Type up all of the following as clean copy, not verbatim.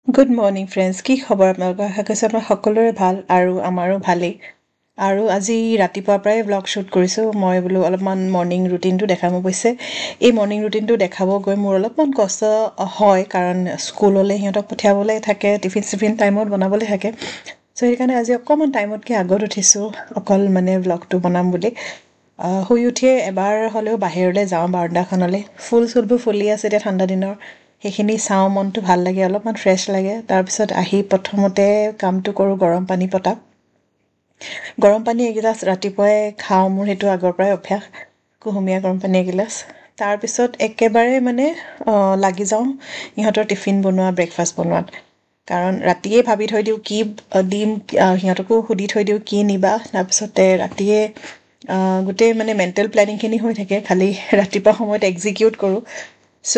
Good morning friends, কি খবৰ আপোনালোকৰ? আশা কৰিছোঁ আপোনাৰ সকলোৰে ভাল আৰু আমাৰো ভালেই। আৰু আজি ৰাতিপুৱাৰ পৰাই ব্লগ শ্বুট কৰিছোঁ। মই বোলো অলপমান মৰ্ণিং ৰুটিনটো দেখাম। অৱশ্যে এই মৰ্ণিং ৰুটিনটো দেখাব গৈ মোৰ অলপমান কষ্ট হয়, কাৰণ স্কুললৈ সিহঁতক পঠিয়াবলৈ থাকে, টিফিন চিফিন টাইমত বনাবলৈ থাকে। চ' সেইকাৰণে আজি অকণমান টাইমতকৈ আগত উঠিছোঁ, অকল মানে ব্লগটো বনাম বুলি। শুই উঠিয়ে এবাৰ হ'লেও বাহিৰলৈ যাওঁ, বাৰাণ্ডাখনলৈ। ফুল চুলবোৰ ফুলি আছে এতিয়া ঠাণ্ডা দিনৰ, সেইখিনি চাওঁ, মনটো ভাল লাগে, অলপমান ফ্ৰেছ লাগে। তাৰপিছত আহি প্ৰথমতে কামটো কৰোঁ, গৰম পানী পতা। গৰম পানী এগিলাচ ৰাতিপুৱাই খাওঁ, মোৰ সেইটো আগৰ পৰাই অভ্যাস, কুহুমীয়া গৰম পানী এগিলাচ। তাৰপিছত একেবাৰে মানে লাগি যাওঁ ইহঁতৰ টিফিন বনোৱা, ব্ৰেকফাষ্ট বনোৱাত। কাৰণ ৰাতিয়ে ভাবি থৈ দিওঁ কি দিম, সিহঁতকো সুধি থৈ দিওঁ কি নিবা। তাৰপিছতে ৰাতিয়ে গোটেই মানে মেণ্টেল প্লেনিংখিনি হৈ থাকে, খালি ৰাতিপুৱা সময়ত এক্সিকিউট কৰোঁ। চ'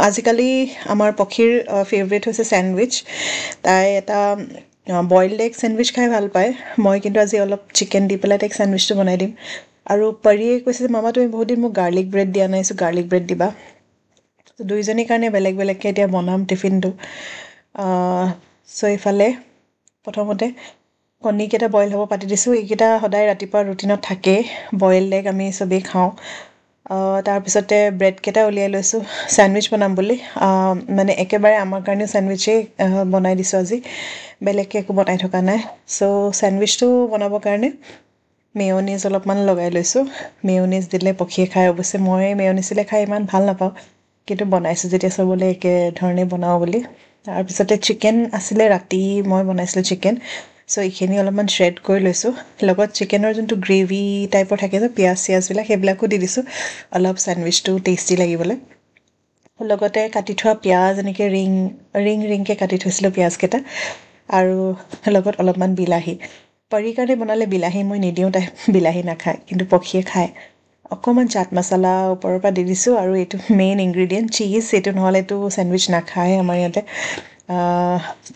আজিকালি আমাৰ পক্ষীৰ ফেভৰেট হৈছে চেণ্ডউইচ। তাই এটা বইলড এগ চেণ্ডউইচ খাই ভাল পায়। মই কিন্তু আজি অলপ চিকেন দি পেলাই তাইক চেণ্ডউইচটো বনাই দিম। আৰু পৰীয়ে কৈছে যে মামা তুমি বহুত দিন মোক গাৰ্লিক ব্ৰেড দিয়া নাই, চ' গাৰ্লিক ব্ৰেড দিবা। দুইজনীৰ কাৰণে বেলেগ বেলেগকৈ এতিয়া বনাম টিফিনটো। চ' এইফালে প্ৰথমতে কণীকেইটা বইল হ'ব পাতি দিছোঁ। এইকেইটা সদায় ৰাতিপুৱা ৰুটিনত থাকেই, বইল এগ আমি চবেই খাওঁ। তাৰপিছতে ব্ৰেডকেইটা উলিয়াই লৈছোঁ চেণ্ডউইচ বনাম বুলি। মানে একেবাৰে আমাৰ কাৰণেও চেণ্ডউইচেই বনাই দিছোঁ আজি, বেলেগকৈ একো বনাই থকা নাই। চ' চেণ্ডউইচটো বনাবৰ কাৰণে মেয়'নিজ অলপমান লগাই লৈছোঁ। মেয়'নিজ দিলে পক্ষীয়ে খাই, অৱশ্যে মই মেয়'নিজ দিলে খাই ইমান ভাল নাপাওঁ, কিন্তু বনাইছোঁ যেতিয়া চবলৈ একেধৰণে বনাওঁ বুলি। তাৰপিছতে চিকেন আছিলে, ৰাতি মই বনাইছিলোঁ চিকেন। চ' এইখিনি অলপমান শ্ৰেড কৰি লৈছোঁ। লগত চিকেনৰ যোনটো গ্ৰেভি টাইপৰ থাকে যে পিঁয়াজ চিয়াজবিলাক, সেইবিলাকো দি দিছোঁ অলপ চেণ্ডউইচটো টেষ্টি লাগিবলৈ। লগতে কাটি থোৱা পিঁয়াজ এনেকৈ ৰিংকৈ কাটি থৈছিলোঁ পিঁয়াজকেইটা, আৰু লগত অলপমান বিলাহী। পৰীৰ কাৰণে বনালে বিলাহী মই নিদিওঁ, তাই বিলাহী নাখায়, কিন্তু পক্ষীয়ে খায়। অকণমান চাট মছলা ওপৰৰ পৰা দি দিছোঁ, আৰু এইটো মেইন ইনগ্ৰিডিয়েণ্ট চীজ। এইটো নহ'লেতো চেণ্ডউইচ নাখায় আমাৰ ইয়াতে।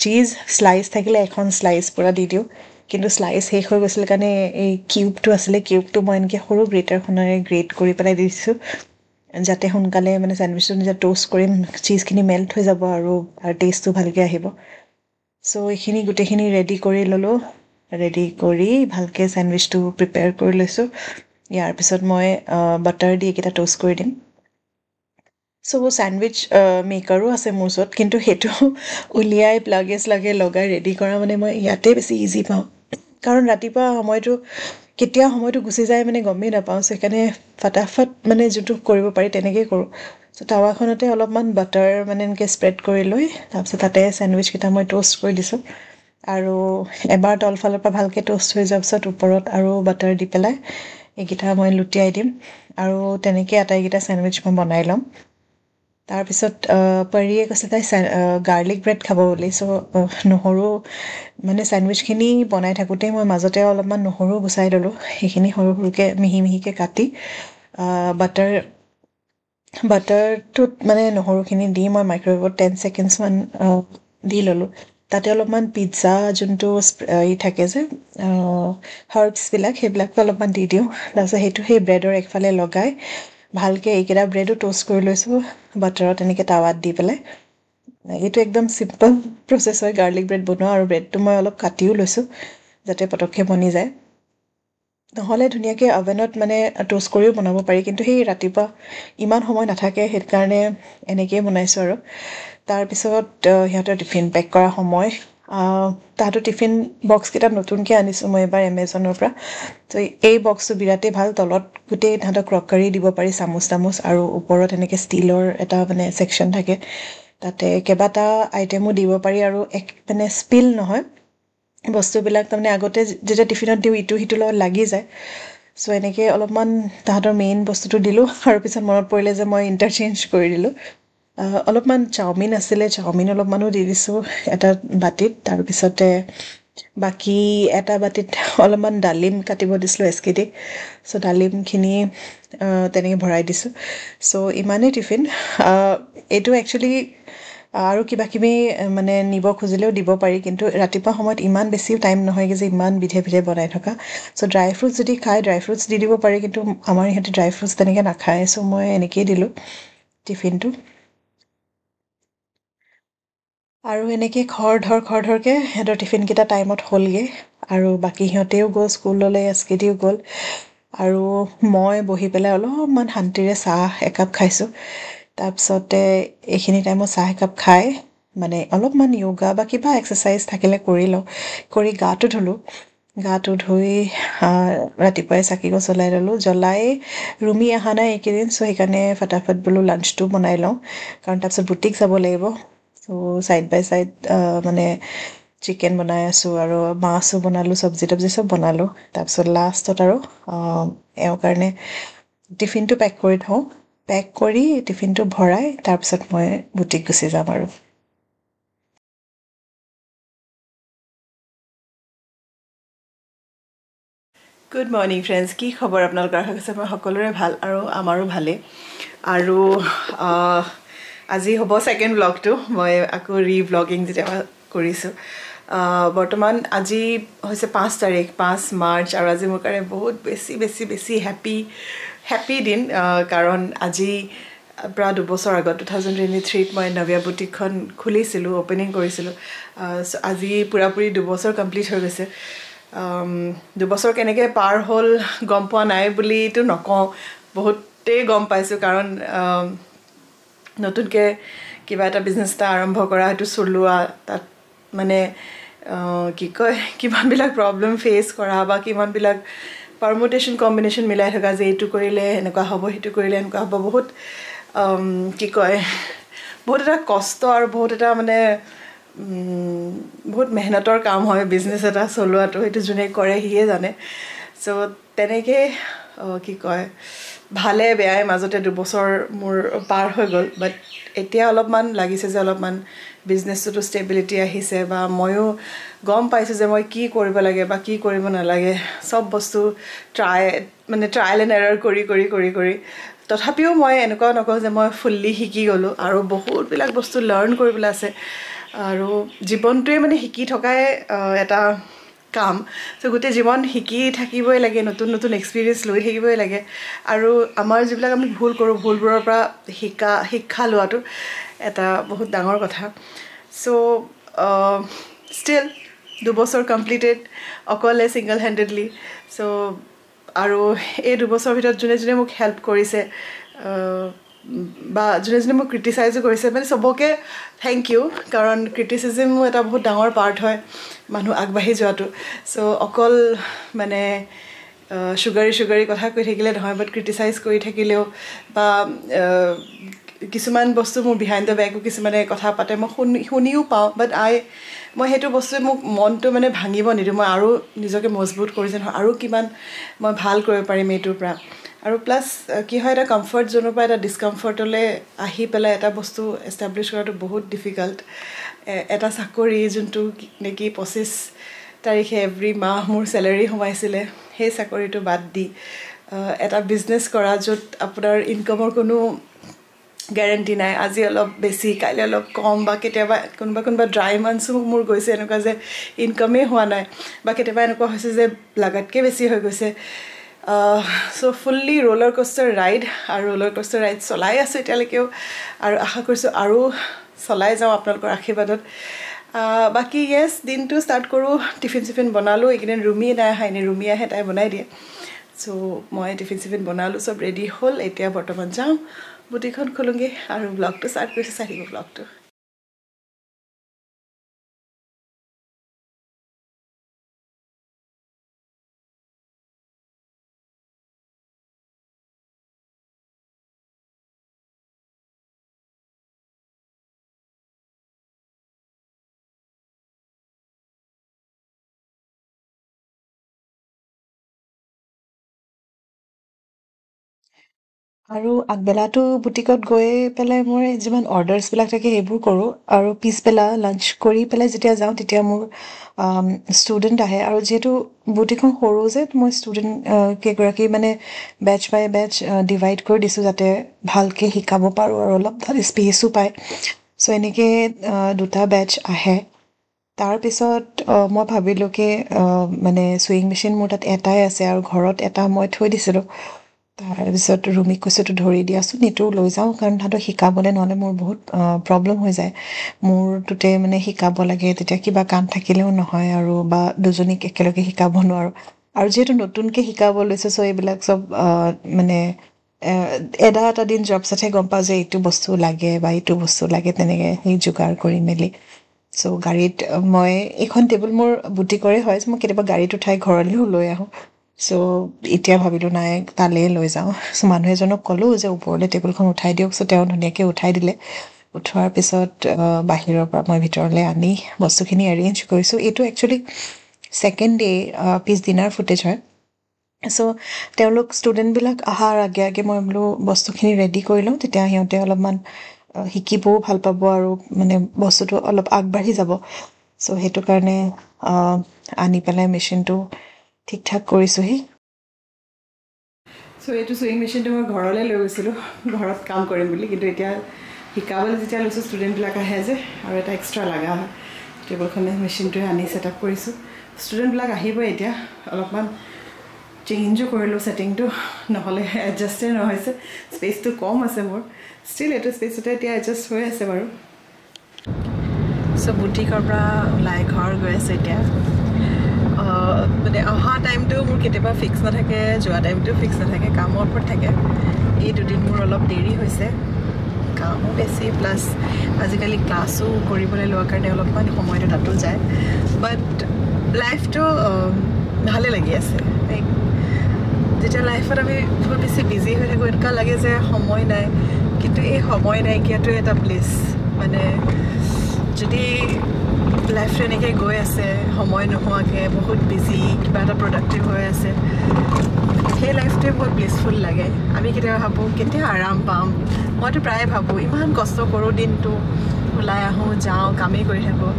চীজ শ্লাইচ থাকিলে এখন শ্লাইচ পূৰা দি দিওঁ, কিন্তু শ্লাইচ শেষ হৈ গৈছিলে কাৰণে এই কিউবটো আছিলে, কিউবটো মই এনেকৈ সৰু গ্ৰেটাৰখনেৰে গ্ৰেট কৰি পেলাই দি দিছোঁ, যাতে সোনকালে মানে চেণ্ডউইচটো নিজে ট'ষ্ট কৰিম, চীজখিনি মেল্ট হৈ যাব আৰু টেষ্টটো ভালকৈ আহিব। চ' এইখিনি গোটেইখিনি ৰেডি কৰি ল'লোঁ। ৰেডি কৰি ভালকৈ চেণ্ডউইচটো প্ৰিপেয়াৰ কৰি লৈছোঁ। ইয়াৰ পিছত মই বাটাৰ দি এইকেইটা ট'ষ্ট কৰি দিম। চ' চেণ্ডউইচ মেকাৰো আছে মোৰ ওচৰত, কিন্তু সেইটো উলিয়াই প্লাগে শ্লাগে লগাই ৰেডি কৰা মানে মই ইয়াতে বেছি ইজি পাওঁ, কাৰণ ৰাতিপুৱা সময়টো গুচি যায় মানে গমেই নাপাওঁ। চ' সেইকাৰণে ফটাফট মানে যোনটো কৰিব পাৰি তেনেকেই কৰোঁ। চ' টাৱাখনতে অলপমান বাটাৰ মানে এনেকৈ স্প্ৰেড কৰি লৈ, তাৰপিছত তাতে চেণ্ডউইচকেইটা মই ট'ষ্ট কৰি দিছোঁ। আৰু এবাৰ তলফালৰ পৰা ভালকৈ ট'ষ্ট হৈ যোৱাৰ পিছত ওপৰত আৰু বাটাৰ দি পেলাই এইকেইটা মই লুটিয়াই দিম, আৰু তেনেকৈ আটাইকেইটা চেণ্ডউইচ মই বনাই ল'ম। তাৰপিছত পৰীয়ে কৈছে তাই গাৰ্লিক ব্ৰেড খাব বুলি। চ' নহৰু মানে চেণ্ডউইচখিনি বনাই থাকোঁতেই মই মাজতে অলপমান নহৰু গুচাই ল'লোঁ। সেইখিনি সৰু সৰুকৈ মিহি মিহিকৈ কাটি বাটাৰটোত মানে নহৰুখিনি দি মই মাইক্ৰ'ৱেভত 10 ছেকেণ্ডছমান দি ল'লোঁ। তাতে অলপমান পিজ্জা যোনটো থাকে যে হাৰ্বছবিলাক, সেইবিলাকো অলপমান দি দিওঁ। তাৰপিছত সেইটো সেই ব্ৰেডৰ একফালে লগাই ভালকৈ এইকেইটা ব্ৰেডো ট'ষ্ট কৰি লৈছোঁ বাটাৰত এনেকৈ টাৱাত দি পেলাই। এইটো একদম চিম্পল প্ৰচেছ হয় গাৰ্লিক ব্ৰেড বনোৱা, আৰু ব্ৰেডটো মই অলপ কাটিও লৈছোঁ যাতে পটককৈ বনি যায়। নহ'লে ধুনীয়াকৈ অভেনত মানে ট'ষ্ট কৰিও বনাব পাৰি, কিন্তু সেই ৰাতিপুৱা ইমান সময় নাথাকে, সেইকাৰণে এনেকেই বনাইছোঁ আৰু। তাৰপিছত সিহঁতৰ টিফিন পেক কৰা সময়। তাহাঁতৰ টিফিন বক্সকেইটা নতুনকৈ আনিছোঁ মই এবাৰ এমেজনৰ পৰা। ত' এই বক্সটো বিৰাটেই ভাল, তলত গোটেই তাহাঁতক ক্ৰকাৰী দিব পাৰি, চামুচ তামুচ, আৰু ওপৰত এনেকৈ ষ্টীলৰ এটা মানে ছেকশ্যন থাকে, তাতে কেইবাটা আইটেমো দিব পাৰি, আৰু মানে স্পিল নহয় বস্তুবিলাক। তাৰমানে আগতে যেতিয়া টিফিনত দিওঁ ইটো সিটোৰ লগত লাগি যায়। চ' এনেকৈ অলপমান তাহাঁতৰ মেইন বস্তুটো দিলোঁ, আৰু পিছত মনত পৰিলে যে মই ইণ্টাৰচেঞ্জ কৰি দিলোঁ। অলপমান চাওমিন আছিলে, চাওমিন অলপমানো দি দিছোঁ এটা বাতিত। তাৰপিছতে বাকী এটা বাতিত অলপমান ডালিম কাটিব দিছিলোঁ এস্কেদি। চ' ডালিমখিনি তেনেকৈ ভৰাই দিছোঁ। চ' ইমানেই টিফিন। এইটো একচুৱেলি আৰু কিবাকিবি মানে নিব খুজিলেও দিব পাৰি, কিন্তু ৰাতিপুৱা সময়ত ইমান বেছিও টাইম নহয়গৈ যে ইমান বিধে বিধে বনাই থকা। চ' ড্ৰাই ফ্ৰুটছ যদি খায় ড্ৰাই ফ্ৰুটছ দি দিব পাৰি, কিন্তু আমাৰ ইহঁতে ড্ৰাই ফ্ৰুটছ তেনেকৈ নাখায়। চ' মই এনেকৈয়ে দিলোঁ টিফিনটো। আৰু এনেকৈ খৰধৰকৈ সিহঁতৰ টিফিনকেইটা টাইমত হ'লগৈ আৰু বাকী সিহঁতেও গ'ল স্কুললৈ এছকেদিও গ'ল আৰু মই বহি পেলাই অলপমান শান্তিৰে চাহ একাপ খাইছোঁ তাৰপিছতে এইখিনি টাইমত চাহ একাপ খাই মানে অলপমান য়োগা বা কিবা এক্সাৰচাইজ থাকিলে কৰি লওঁ কৰি গাটো ধুই ৰাতিপুৱাই চাকি গছ জ্বলাই ল'লোঁ জ্বলাই ৰুমি অহা নাই এইকেইদিন চ' সেইকাৰণে ফটাফট বোলো লাঞ্চটো বনাই লওঁ কাৰণ তাৰপিছত বুটিক যাব লাগিব চ' ছাইড বাই ছাইড মানে চিকেন বনাই আছোঁ আৰু মাছো বনালোঁ চব্জি তব্জি চব বনালোঁ তাৰপিছত লাষ্টত আৰু এওঁৰ কাৰণে টিফিনটো পেক কৰি থওঁ পেক কৰি টিফিনটো ভৰাই তাৰপিছত মই বুটিক গুচি যাম আৰু গুড মৰ্ণিং ফ্ৰেণ্ডছ কি খবৰ আপোনালোকৰ আশা কৰিছে মই সকলোৰে ভাল আৰু আমাৰো ভালেই আৰু আজি হ'ব ছেকেণ্ড ব্লগটো মই আকৌ ৰিভ্লগিং যেতিয়া কৰিছোঁ বৰ্তমান আজি হৈছে 5 তাৰিখ 5 মাৰ্চ আৰু আজি মোৰ কাৰণে বহুত বেছি হেপী দিন কাৰণ আজি প্ৰায় 2 বছৰ আগত 2023ত মই নভিয়া বুটিকখন খুলিছিলোঁ অ'পেনিং কৰিছিলোঁ আজি পূৰাপূৰি 2 বছৰ কমপ্লিট হৈ গৈছে 2 বছৰ কেনেকৈ পাৰ হ'ল গম পোৱা নাই বুলিতো নকওঁ বহুতেই গম পাইছোঁ কাৰণ নতুনকৈ কিবা এটা বিজনেছ এটা আৰম্ভ কৰা সেইটো চলোৱা তাত মানে কি কয় কিমানবিলাক প্ৰব্লেম ফেচ কৰা বা কিমানবিলাক পাৰমুটেশ্যন কম্বিনেশ্যন মিলাই থকা যে এইটো কৰিলে এনেকুৱা হ'ব সেইটো কৰিলে এনেকুৱা হ'ব বহুত কি কয় বহুত এটা কষ্ট আৰু বহুত এটা মানে বহুত মেহনতৰ কাম হয় বিজনেছ এটা চলোৱাটো সেইটো যোনে কৰে সিয়ে জানে চ' তেনেকৈ কি কয় ভালে বেয়াই মাজতে 2 বছৰ মোৰ পাৰ হৈ গ'ল বাট এতিয়া অলপমান লাগিছে যে অলপমান বিজনেছটোতো ষ্টেবিলিটি আহিছে বা ময়ো গম পাইছোঁ যে মই কি কৰিব লাগে বা কি কৰিব নালাগে চব বস্তু ট্ৰায়েল এণ্ড এৰাৰ কৰি তথাপিও মই এনেকুৱা নকওঁ যে মই ফুল্লি শিকি গ'লোঁ আৰু বহুতবিলাক বস্তু লাৰ্ণ কৰিবলৈ আছে আৰু জীৱনটোৱে মানে শিকি থকাই এটা কাম চ' গোটেই জীৱন শিকি থাকিবই লাগে নতুন এক্সপিৰিয়েঞ্চ লৈ থাকিবই লাগে আৰু আমাৰ যিবিলাক আমি ভুল কৰোঁ ভুলবোৰৰ পৰা শিক্ষা লোৱাটো এটা বহুত ডাঙৰ কথা চ' ষ্টিল 2 বছৰ কমপ্লিটেড অকলে ছিংগল হেণ্ডেডলি চ' আৰু এই 2 বছৰৰ ভিতৰত যোনে মোক হেল্প কৰিছে বা যোনে মোক ক্ৰিটিচাইজো কৰিছে মানে চবকে থেংক ইউ কাৰণ ক্ৰিটিচিজিমো এটা বহুত ডাঙৰ পাৰ্ট হয় মানুহ আগবাঢ়ি যোৱাটো চ' অকল মানে চুগাৰী কথা কৈ থাকিলে নহয় বাট ক্ৰিটিচাইজ কৰি থাকিলেও বা কিছুমান বস্তু মোৰ বিহাইণ্ড দ্য বেকো কিছুমানে কথা পাতে মই শুনিও পাওঁ বাট মই সেইটো বস্তুৱে মোক মনটো মানে ভাঙিব নিদিওঁ মই আৰু নিজকে মজবুত কৰিছে নহয় আৰু কিমান মই ভাল কৰিব পাৰিম এইটোৰ পৰা আৰু প্লাছ কি হয় এটা কমফৰ্ট জ'নৰ পৰা এটা ডিছকমফৰ্টলৈ আহি পেলাই এটা বস্তু এষ্টাব্লিছ কৰাটো বহুত ডিফিকাল্ট এটা চাকৰি যোনটো নেকি 25 তাৰিখে এভৰি মাহ মোৰ চেলেৰি সোমাইছিলে সেই চাকৰিটো বাদ দি এটা বিজনেছ কৰা য'ত আপোনাৰ ইনকামৰ কোনো গেৰেণ্টি নাই আজি অলপ বেছি কাইলৈ অলপ কম বা কেতিয়াবা কোনোবা ড্ৰাই মান্থছো মোৰ গৈছে এনেকুৱা যে ইনকামেই হোৱা নাই বা কেতিয়াবা এনেকুৱা হৈছে যে লাগাতকৈ বেছি হৈ গৈছে চ' ফুল্লি ৰোলাৰ কষ্টাৰ ৰাইড আৰু ৰোলাৰ কষ্টাৰ ৰাইড চলাই আছোঁ এতিয়ালৈকেও আৰু আশা কৰিছোঁ আৰু চলাই যাওঁ আপোনালোকৰ আশীৰ্বাদত বাকী য়েছ দিনটো ষ্টাৰ্ট কৰোঁ টিফিন বনালোঁ এইকেইদিন ৰুমি নাই আহা এনেই ৰুমি আহে তাই বনাই দিয়ে চ' মই টিফিন বনালোঁ চব ৰেডি হ'ল এতিয়া বৰ্তমান যাওঁ বুটিকখন খোলোঁগৈ আৰু ব্লগটো ষ্টাৰ্ট কৰিছোঁ চাই থাকিব ব্লগটো আৰু আগবেলাটো বুটিকত গৈ পেলাই মোৰ যিমান অৰ্ডাৰ্ছবিলাক থাকে সেইবোৰ কৰোঁ আৰু পিছবেলা লাঞ্চ কৰি পেলাই যেতিয়া যাওঁ তেতিয়া মোৰ ষ্টুডেণ্ট আহে আৰু যিহেতু বুটিকখন সৰু যে মই ষ্টুডেণ্ট কেইগৰাকী মানে বেটচ বাই বেটচ ডিভাইড কৰি দিছোঁ যাতে ভালকৈ শিকাব পাৰোঁ আৰু অলপ ভাল স্পেচো পায় চ' এনেকৈ 2টা বেটচ আহে তাৰপিছত মই ভাবিলোঁ কি মানে ছুইং মেচিন মোৰ তাত এটাই আছে আৰু ঘৰত এটা মই থৈ দিছিলোঁ তাৰপিছত ৰুমিক কৈছোঁ তো ধৰি দিয়াচোন এইটো লৈ যাওঁ কাৰণ তাহাঁতক শিকাবলৈ নহ'লে মোৰ বহুত প্ৰব্লেম হৈ যায় মোৰটোতে মানে শিকাব লাগে তেতিয়া কিবা কাম থাকিলেও নহয় আৰু বা দুজনীক একেলগে শিকাব নোৱাৰোঁ আৰু যিহেতু নতুনকৈ শিকাব লৈছোঁ চ' এইবিলাক চব মানে এটা দিন যোৱাৰ পিছতহে গম পাওঁ যে এইটো বস্তু লাগে বা এইটো বস্তু লাগে তেনেকৈ সেই যোগাৰ কৰি মেলি চ' গাড়ীত মই এইখন টেবুল মোৰ বুটিকৰে হয় মই কেতিয়াবা গাড়ীত উঠাই ঘৰলৈও লৈ আহোঁ চ' এতিয়া ভাবিলোঁ নাই তালৈয়ে লৈ যাওঁ চ' মানুহ এজনক ক'লোঁ যে ওপৰলৈ টেবুলখন উঠাই দিয়ক চ' তেওঁ ধুনীয়াকৈ উঠাই দিলে উঠোৱাৰ পিছত বাহিৰৰ পৰা মই ভিতৰলৈ আনি বস্তুখিনি এৰেঞ্জ কৰিছোঁ এইটো একচুৱেলি ছেকেণ্ড ডে পিছদিনাৰ ফুটেজ হয় চ' তেওঁলোক ষ্টুডেণ্টবিলাক অহাৰ আগে আগে মই বোলো বস্তুখিনি ৰেডি কৰি লওঁ তেতিয়া সিহঁতে অলপমান শিকিবও ভাল পাব আৰু মানে বস্তুটো অলপ আগবাঢ়ি যাব চ' সেইটো কাৰণে আনি পেলাই মেচিনটো ঠিক ঠাক কৰিছোঁহি চ' এইটো চুইং মেচিনটো মই ঘৰলৈ লৈ গৈছিলোঁ ঘৰত কাম কৰিম বুলি কিন্তু এতিয়া শিকাবলৈ যেতিয়া লৈছোঁ ষ্টুডেণ্টবিলাক আহে যে আৰু এটা এক্সট্ৰা লগা হয় টেবুলখনে মেচিনটোৱে আনি ছেট আপ কৰিছোঁ ষ্টুডেণ্টবিলাক আহিবই এতিয়া অলপমান চেঞ্জো কৰিলোঁ ছেটিংটো নহ'লে এডজাষ্টেই নহৈছে স্পেচটো কম আছে মোৰ ষ্টিল এইটো স্পেচতে এতিয়া এডজাষ্ট হৈ আছে বাৰু চ' বুটিকৰ পৰা ওলাই ঘৰ গৈ আছে এতিয়া মানে অহা টাইমটো মোৰ কেতিয়াবা ফিক্স নাথাকে যোৱা টাইমটো ফিক্স নাথাকে কামৰ ওপৰত থাকে এই দুদিন মোৰ অলপ দেৰি হৈছে কামো বেছি প্লাছ আজিকালি ক্লাছো কৰিবলৈ লোৱাৰ কাৰণে অলপমান সময়টো তাতো যায় বাট লাইফটো ভালে লাগি আছে যেতিয়া লাইফত আমি বহুত বেছি বিজি হৈ থাকোঁ এনেকুৱা লাগে যে সময় নাই কিন্তু এই সময় নাইকিয়াটো এটা প্লেচ মানে যদি লাইফটো এনেকৈ গৈ আছে সময় নোহোৱাকৈ বহুত বিজি কিবা এটা প্ৰডাক্টিভ হৈ আছে সেই লাইফটোৱে বহুত ব্লিছফুল লাগে আমি কেতিয়াবা ভাবোঁ কেতিয়া আৰাম পাম মইতো প্ৰায়ে ভাবোঁ ইমান কষ্ট কৰোঁ দিনটো ওলাই আহোঁ যাওঁ কামেই কৰি থাকোঁ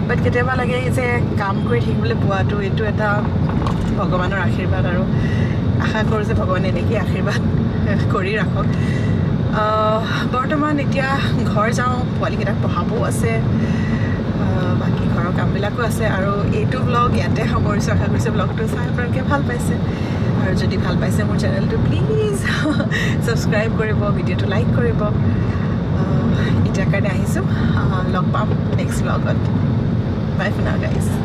বাট কেতিয়াবা লাগে যে কাম কৰি থাকিবলৈ পোৱাটো এইটো এটা ভগৱানৰ আশীৰ্বাদ আৰু আশা কৰোঁ যে ভগৱানে এনেকৈ আশীৰ্বাদ কৰি ৰাখক বৰ্তমান এতিয়া ঘৰ যাওঁ পোৱালীকেইটাক পঢ়াবও আছে বাকী ঘৰৰ কামবিলাকো আছে আৰু এইটো ব্লগ ইয়াতে সামৰিছোঁ আশা কৰিছোঁ ব্লগটো চাই আপোনালোকে ভাল পাইছে আৰু যদি ভাল পাইছে মোৰ চেনেলটো প্লিজ ছাবস্ক্ৰাইব কৰিব ভিডিঅ'টো লাইক কৰিব এতিয়াৰ কাৰণে আহিছোঁ লগ পাম নেক্সট ব্লগত বাই ফৰ নাও গাইজ